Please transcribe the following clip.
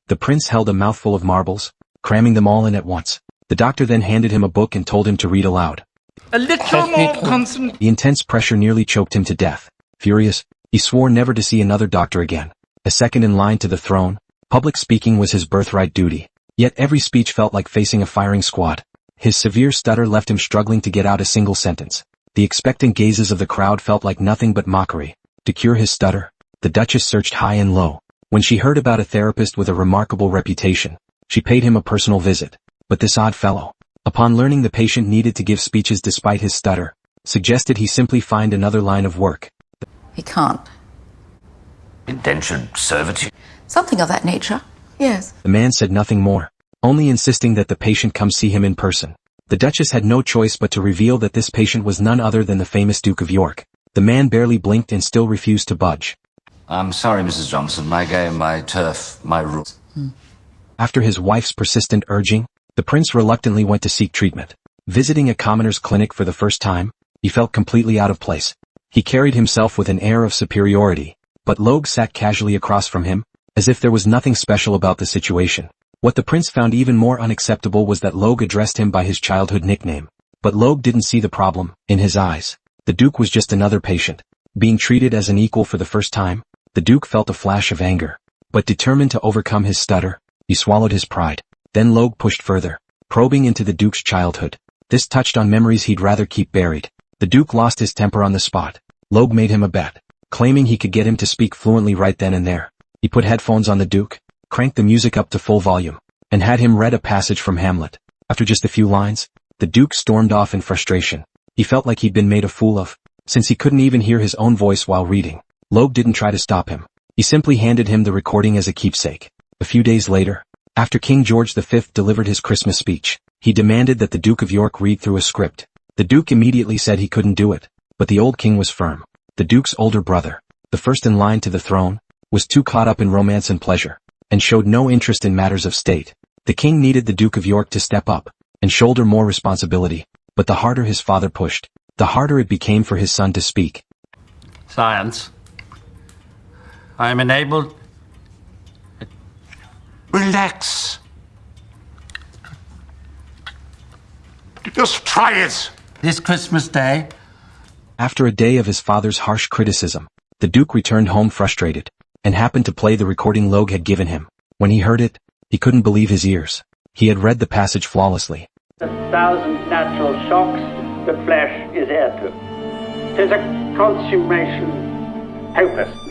The prince held a mouthful of marbles, cramming them all in at once. The doctor then handed him a book and told him to read aloud. A little more concentration. The intense pressure nearly choked him to death. Furious, he swore never to see another doctor again. A second in line to the throne, public speaking was his birthright duty. Yet every speech felt like facing a firing squad. His severe stutter left him struggling to get out a single sentence. The expectant gazes of the crowd felt like nothing but mockery. To cure his stutter, the Duchess searched high and low. When she heard about a therapist with a remarkable reputation, she paid him a personal visit. But this odd fellow, upon learning the patient needed to give speeches despite his stutter, suggested he simply find another line of work. He can't. Indentured servitude? Something of that nature, yes. The man said nothing more, only insisting that the patient come see him in person. The Duchess had no choice but to reveal that this patient was none other than the famous Duke of York. The man barely blinked and still refused to budge. I'm sorry, Mrs. Johnson. My game, my turf, my rules. After his wife's persistent urging, the prince reluctantly went to seek treatment. Visiting a commoner's clinic for the first time, he felt completely out of place. He carried himself with an air of superiority, but Logue sat casually across from him, as if there was nothing special about the situation. What the prince found even more unacceptable was that Logue addressed him by his childhood nickname. But Logue didn't see the problem. In his eyes, the Duke was just another patient. Being treated as an equal for the first time, the Duke felt a flash of anger. But determined to overcome his stutter, he swallowed his pride. Then Logue pushed further, probing into the Duke's childhood. This touched on memories he'd rather keep buried. The Duke lost his temper on the spot. Logue made him a bet, claiming he could get him to speak fluently right then and there. He put headphones on the Duke, cranked the music up to full volume, and had him read a passage from Hamlet. After just a few lines, the Duke stormed off in frustration. He felt like he'd been made a fool of, since he couldn't even hear his own voice while reading. Logue didn't try to stop him. He simply handed him the recording as a keepsake. A few days later, after King George V delivered his Christmas speech, he demanded that the Duke of York read through a script. The Duke immediately said he couldn't do it, but the old king was firm. The Duke's older brother, the first in line to the throne, was too caught up in romance and pleasure, and showed no interest in matters of state. The king needed the Duke of York to step up and shoulder more responsibility, but the harder his father pushed, the harder it became for his son to speak. Science. I am enabled... Relax. Just try it. This Christmas Day. After a day of his father's harsh criticism, the Duke returned home frustrated, and happened to play the recording Logue had given him. When he heard it, he couldn't believe his ears. He had read the passage flawlessly. 1,000 natural shocks the flesh is heir to. 'Tis a consummation hopeless.